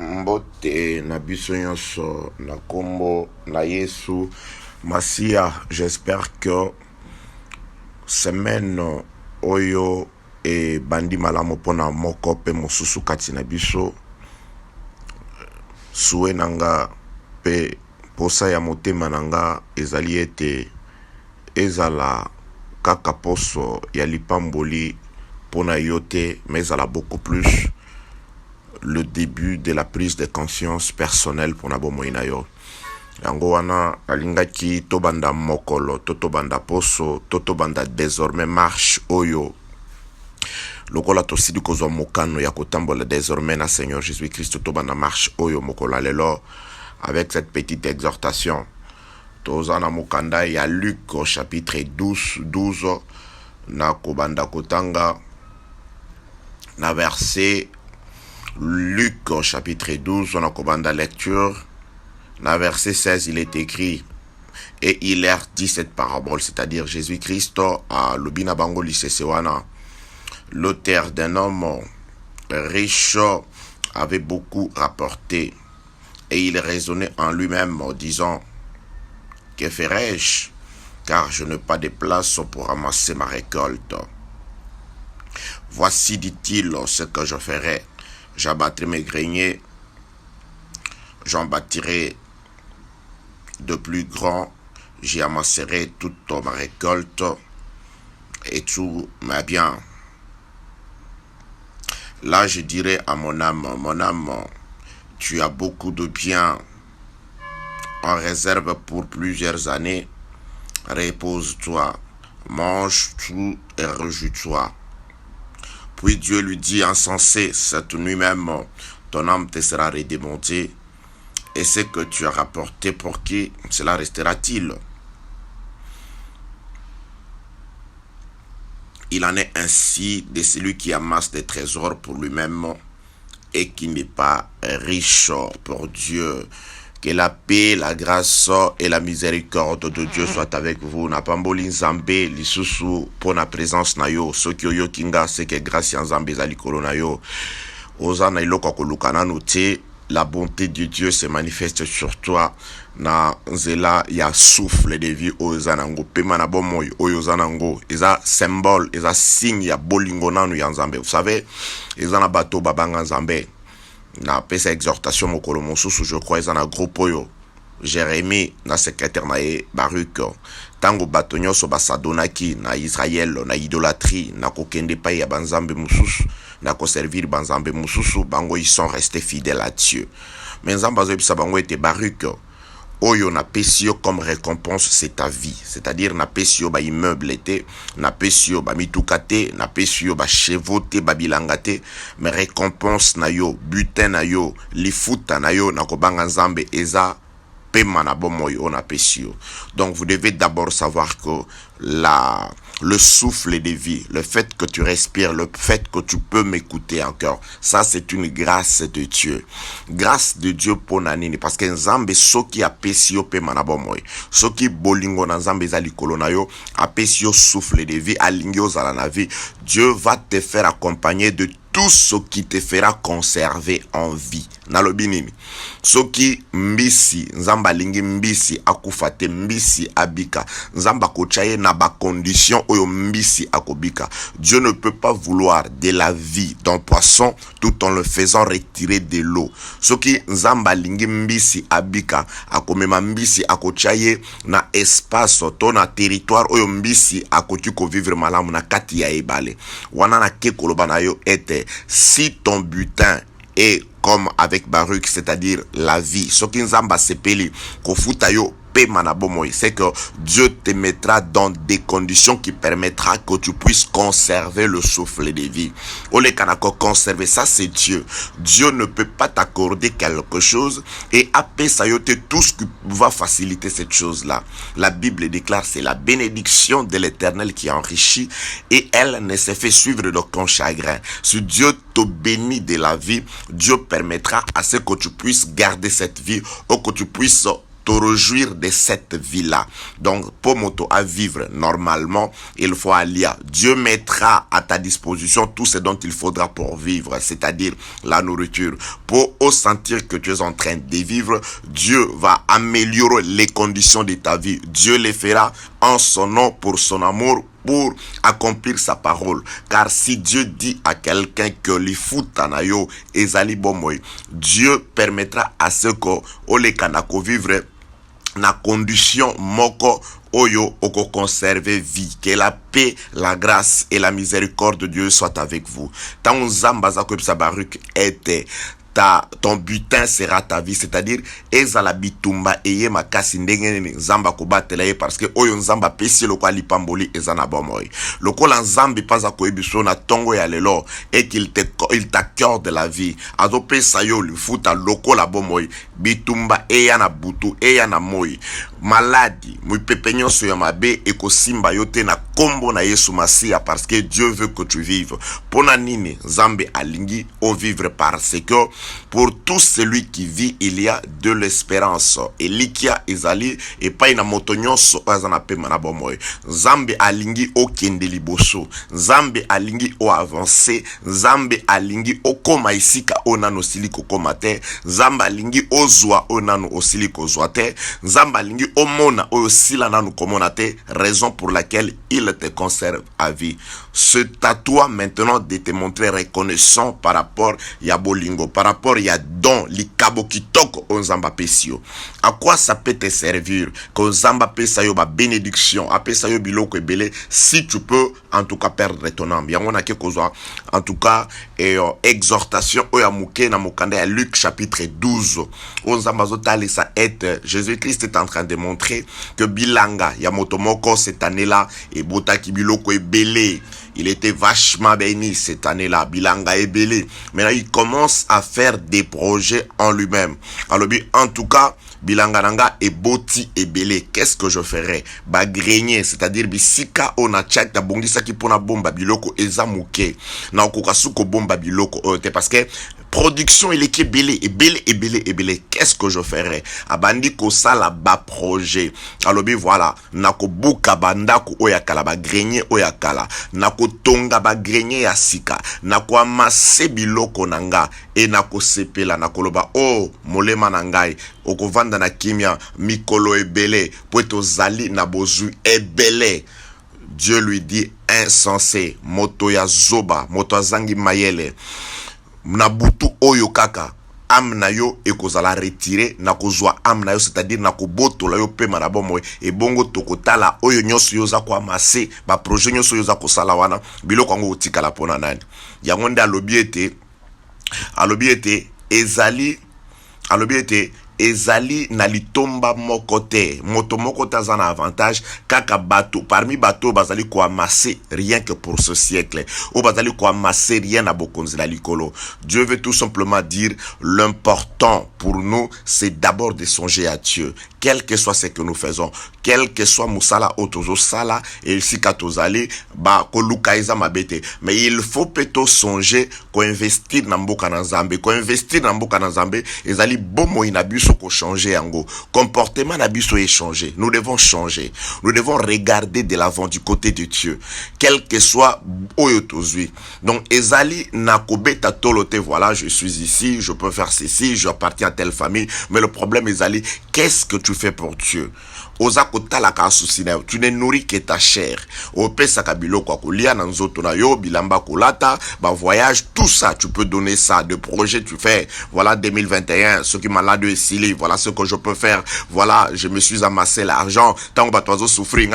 Mbote na biso nyonso na kombo na Yesu Masia. J'espère que semaine oyo e bandi malamu pona moko pe mosusu kati na biso suwe nanga pe posa ya motema nanga ezali ete ezala kaka poso ya lipamboli pona yote, mais ezala beaucoup plus le début de la prise de conscience personnelle pour nabo moina yo. Yango wana alingaki tobanda mokolo, tobanda poso, tobanda désormais marche oyo. Lokola tosidi kozwa mokano ya kotambola désormais na Seigneur Jésus-Christ tobanda marche oyo mokola lelo avec cette petite exhortation. Tozana mokanda ya Luc au chapitre 12 na kobanda kotanga na verset Luc au chapitre 12, on a commandé la lecture. Dans le verset 16, il est écrit, et il leur dit cette parabole, c'est-à-dire Jésus-Christ à l'Obina Bango Lisesewana, l'auteur d'un homme riche avait beaucoup rapporté, et il raisonnait en lui-même en disant, que ferai-je, car je n'ai pas de place pour ramasser ma récolte. Voici, dit-il, ce que je ferai. J'abattrai mes greniers, j'en bâtirai de plus grands, j'y amasserai toute ma récolte et tout ma bien. Là, je dirai à mon âme, tu as beaucoup de biens en réserve pour plusieurs années, repose-toi, mange tout et réjouis-toi. Puis Dieu lui dit, insensé, cette nuit même, ton âme te sera redémontée, et ce que tu as rapporté pour qui cela restera-t-il? Il en est ainsi de celui qui amasse des trésors pour lui-même et qui n'est pas riche pour Dieu. Que la paix, la grâce et la miséricorde de Dieu soient avec vous. Na pamboli nzambe lisusu pour la présence na yo. Soki yo kinga c'est que grâce ya nzambe za likolo na yo. Ozana iloko kolukana note, la bonté de Dieu se manifeste sur toi. Na nzela ya souffle de vie ozanango pema na bomoy oyozanango eza symbole, eza signe ya bolingo nanu ya nzambe. Vous savez, ezana bato babanga nzambe. Na pesa exhortation mokolo mosusu je crois ezana groupe oyo Jérémie na secrétaire na Baruch tango bato nyonso basadonaki na Israël na idolâtrie na kokende pa ya banzambe mususu na koservir banzambe mususu bango ils sont restés fidèles à Dieu. Mais nzambe azobisa bango ete Baruch oyo na pesio comme récompense c'est ta vie, c'est-à-dire na pesio ba immeuble te, na pesio ba mitukate, na pesio ba chevote ba bilangate, mais récompense na yo, butin na yo, lifuta na yo na kobanga nzambe eza pema na bomoyo na pesio. Donc vous devez d'abord savoir que le souffle de vie, le fait que tu respires, le fait que tu peux m'écouter encore, ça c'est une grâce de Dieu. Grâce de Dieu pour nanini, parce que nzambe soki apesio pe manabomoy, soki bolingo na nzambe za likolo na yo, apesio souffle de vie, alingio zala na vie, Dieu va te faire accompagner de tout ce qui te fera conserver en vie. Nalobi nini? Soki mbisi, nzamba lingi mbisi akufate mbisi abika, nzamba kochaye na ba condition oyo mbisi akobika. Dieu ne peut pas vouloir de la vie d'un poisson tout en le faisant retirer de l'eau. Soki nzamba lingi mbisi abika, akomema mbisi akochaye na espace to na territoire oyo mbisi akoki ko vivre malamu na kati ya ebale. Wana na ke koloba na yo ete si ton butin est comme avec Baruch, c'est-à-dire la vie. Ce qui nzamba sepeli kofuta yo pe manabomoy, c'est que Dieu te mettra dans des conditions qui permettra que tu puisses conserver le souffle de vie. Ole kanako conserver, ça c'est Dieu. Dieu ne peut pas t'accorder quelque chose et après ça yote tout ce qui va faciliter cette chose-là. La Bible déclare c'est la bénédiction de l'Éternel qui enrichit et elle ne se fait suivre d'aucun chagrin. Si Dieu te bénit de la vie, Dieu permettra à ce que tu puisses garder cette vie ou que tu puisses te réjouir de cette vie-là. Donc, pour moto à vivre normalement, il faut aller. Dieu mettra à ta disposition tout ce dont il faudra pour vivre, c'est-à-dire la nourriture. Pour sentir que tu es en train de vivre, Dieu va améliorer les conditions de ta vie. Dieu les fera en son nom, pour son amour, pour accomplir sa parole. Car si Dieu dit à quelqu'un que les foutanayo ezali bomoy, Dieu permettra à ce que ole kanako vivre na condition moko oyo oko conserver vie. Que la paix, la grâce et la miséricorde de Dieu soient avec vous. Tant zamba ko sabaruk était ton butin sera ta vie, c'est-à-dire ezala bitumba eye makasi ndenge nzamba ko batela ye, parce que oyo nzamba pesi loko alipamboli ezana bomoy loko la nzambe paza ko ebiso na tongo ya lelo et qu'il t'accorde la vie azo pesa yo le futa loko la bomoy bitumba eya na butu eya na moy maladi mu pepe nyonso ya mabe ekosimba yo te na kombo na Yesu Masia, parce que Dieu veut que tu vives. Pona nini nzambe alingi o vivre, parce que pour tout celui qui vit, il y a de l'espérance. Elikia ezali et pas ina motonyo so azana pe manabomoy. Zambe alingi o kende liboso. Zambe alingi o avancer. Zambe alingi o koma isika onano siliko komate. Zamba alingi o zwa onano osiliko zwate. Zamba alingi o mona o sila nanu komonate. Raison pour laquelle il te conserve à vie. C'est à toi maintenant de te montrer reconnaissant par rapport ya bolingo, par rapport ya don likabo kitoko onzamba pesio. À quoi ça peut te servir que zamba pesa yo ba bénédiction, apesa yo biloko ebele, si tu peux en tout cas perdre ton âme. Yango na ke kozwa en tout cas exhortation oya muke na mokanda ya Luc chapitre 12. Onzamba zotale ça est Jésus-Christ est en train de montrer que bilanga ya motomoko cette année-là et botaki biloko ebele. Il était vachement béni cette année-là. Bilanga est belé. Maintenant, il commence à faire des projets en lui-même. Alors, en tout cas, Bilanga nanga et boti et belé. Qu'est-ce que je ferais? Ba grenier, c'est-à-dire bisika ona tchak da bongi saki pona bomba biloko ezamuke. Na okokasuko bomba biloko ote, parce que production il est belé et belé et belé et belé. Qu'est-ce que je ferais? Abandi ko sala ba projet. Alors voilà, nako buka bandako oyakala ba grenier oyakala. Nako tonga ba grenier ya sika. Nako amase biloko nanga et nako sepela nako loba oh molema nangai okovanda na kimia mikolo ebele poeto zali na bozu ebele. Dieu lui dit insensé, moto ya zoba, moto azangi mayele na butu oyo kaka amna yo ekozala retiré na kozwa amna yo, c'est-à-dire na kobotola yo pe manabomo e bongo tokotala oyo nyoso yo za kwa mase ba projet nyoso yo za kosala wana biloko ngo otikala pona nani yango nda alobi ete ezali na litomba mokote moto mokote azana avantage kaka bato parmi bato bazali ko amasser rien que pour ce siècle ou bazali ko amasser rien na bokonzi la likolo. Dieu veut tout simplement dire l'important pour nous c'est d'abord de songer à Dieu, quel que soit ce que nous faisons, quel que soit musala otozo sala et si katozali ba ko lukaiza mabete, mais il faut plutôt songer ko investir na mboka na Nzambe, ko investir na mboka na Nzambe ezali bomo inabiso ko changer yango comportement na biso est changé. Nous devons changer, nous devons regarder de l'avant du côté de Dieu, quel que soit oyotozui. Donc ezali na kobeta tolote, voilà je suis ici, je peux faire ceci, j'appartiens à telle famille, mais le problème ezali qu'est-ce que tu fais pour Dieu? Tu ne nourris que ta chair. Bilamba kolata, voyage, tout ça, tu peux donner ça. De projets, tu fais, voilà 2021, ce qui m'a là de Sili, voilà ce que je peux faire. Voilà, je me suis amassé l'argent. Tant que souffrir,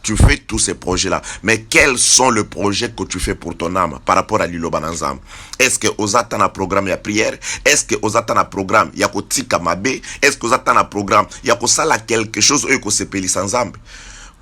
tu fais tous ces projets-là. Mais quels sont les projets que tu fais pour ton âme par rapport à l'Ilobanazam? Est-ce que Ozatan a programme ya prière? Est-ce que Ozatan a programme ya kotika mabe? Est-ce que Ozatan a programme ya kosala quelque chose oyo ko sepeli sans Nzambe?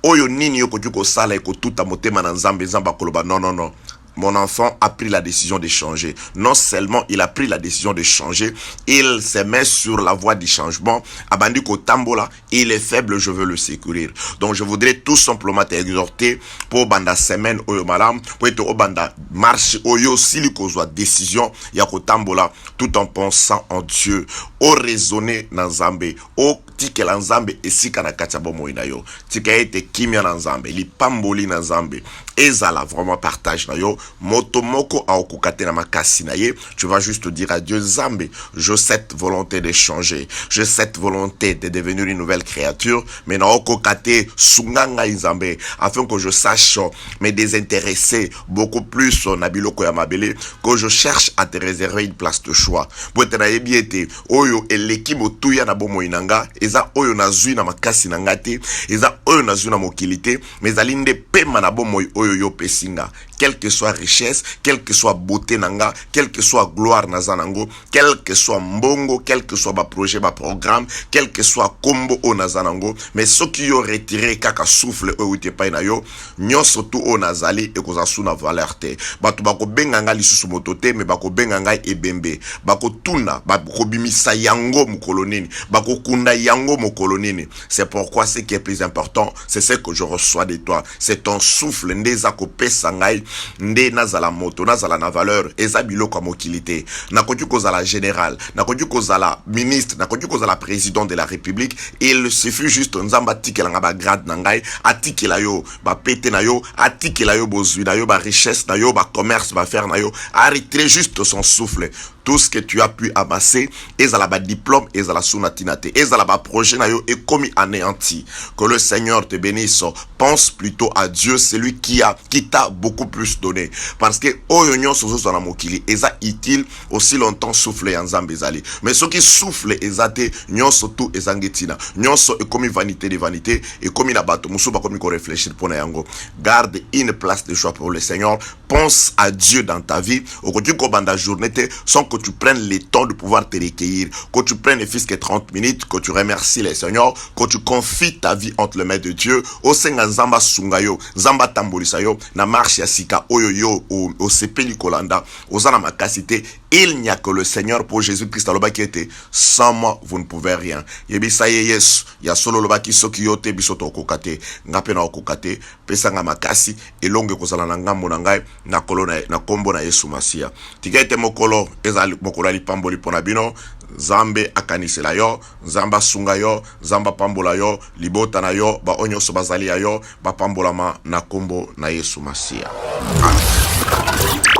Oyo nini yo ko sala ko tuta motema na Nzambe Nzamba koloba non non non. mon enfant a pris la décision de changer. Non seulement il a pris la décision de changer, il se met sur la voie du changement. Abandi Kotambola, il est faible, je veux le secourir. Donc je voudrais tout simplement t'exhorter pour banda semaine oyo malam, pour être au banda marche oyo sili kozwa décision ya Kotambola, tout en pensant en Dieu, au raisonner na Nzambe, au tikela Nzambe esika na kati ya bomoi na yo. Tika ete kimia na Nzambe, li pamboli na Nzambe. Ezala vraiment partage na yo. Motomoko a okukate na makasi na ye. Tu vas juste dire à Dieu, Nzambe, j'ai cette volonté de changer. J'ai cette volonté de devenir une nouvelle créature. Mais na okukate sunganga Nzambe, afin que je sache me désintéresser beaucoup plus na biloko ya mabele, que je cherche à te réserver une place de choix. Pour être na yebiete, oyo eleki motuya na bomo inanga, eza oyo na zui na makasi na ngate, eza oyo na zui na mokilite, mais alinde pema na bomo oyo yo pesinga. Quelle que soit richesse, quelle que soit beauté nanga, quelle que soit gloire na zanango, quel que soit mbongo, quel que soit ba projet, ba programme, quel que soit combo o na zanango, mais ce qui yo retiré kaka souffle o uite pa na yo, nyonso tu o nazali e kozasu na valeur te. Batu bako benganga lisusu motote, mais bako benganga ebembe. Bako tuna, bako bimisa yango mukolonini, bako kunda yango mukolonini. C'est pourquoi ce qui est plus important, c'est ce que je reçois de toi. C'est ton souffle ndeza ko pesa ngai. Nde nazala moto, nazala na valeur, eza biloko mokilité. Nakoki kozala général, nakoki kozala ministre, nakoki kozala président de la République. Il suffit juste nzamba tikela nga ba grade na ngai, atikela yo, ba pete na yo, atikela yo bozui na yo, ba richesse na yo, ba commerce ba faire na yo, arrêtez juste son souffle. Tout ce que tu as pu amasser, ezala ba diplôme, ezala sunatinate, ezala ba projet na yo est commis anéanti. Que le Seigneur te bénisse. Pense plutôt à Dieu, celui qui t'a beaucoup plus donné. Parce que oyonyo sozo na mokili, eza utile aussi longtemps souffle ya Nzambe ezali. Mais ceux qui souffle ezate nyonso tout ezangetina. Nyonso est commis vanité de vanité et commis na bato musu ba commis ko réfléchir pona yango. Garde une place de choix pour le Seigneur. Pense à Dieu dans ta vie. Au côté ko banda journée sans que tu prennes le temps de pouvoir te recueillir, que tu prennes ne fût-ce que 30 minutes, que tu remercies le Seigneur, que tu confies ta vie entre les mains de Dieu. Au Seigneur Nzamba sungayo, Nzamba tambolisayo, na marche ya sika oyoyo au sepeli kolanda, ozana makasite. Il n'y a que le Seigneur pour Jésus-Christ aloba qui était sans moi vous ne pouvez rien. Yebisa ye yes, ya solo loba ki soki yote bisoto okokate, ngape na okokate, pesa nga makasi elonge kozala na ngambo na ngai na kolona na kombo na Yesu Masia. Tigete mokolo ezali mokolo ali pamboli pona bino. Nzambe akanisela yo, Nzamba sunga yo, Nzamba pambola yo, libota na yo, ba onyoso bazali ya yo, ba pambolama na kombo na Yesu Masia. Amen.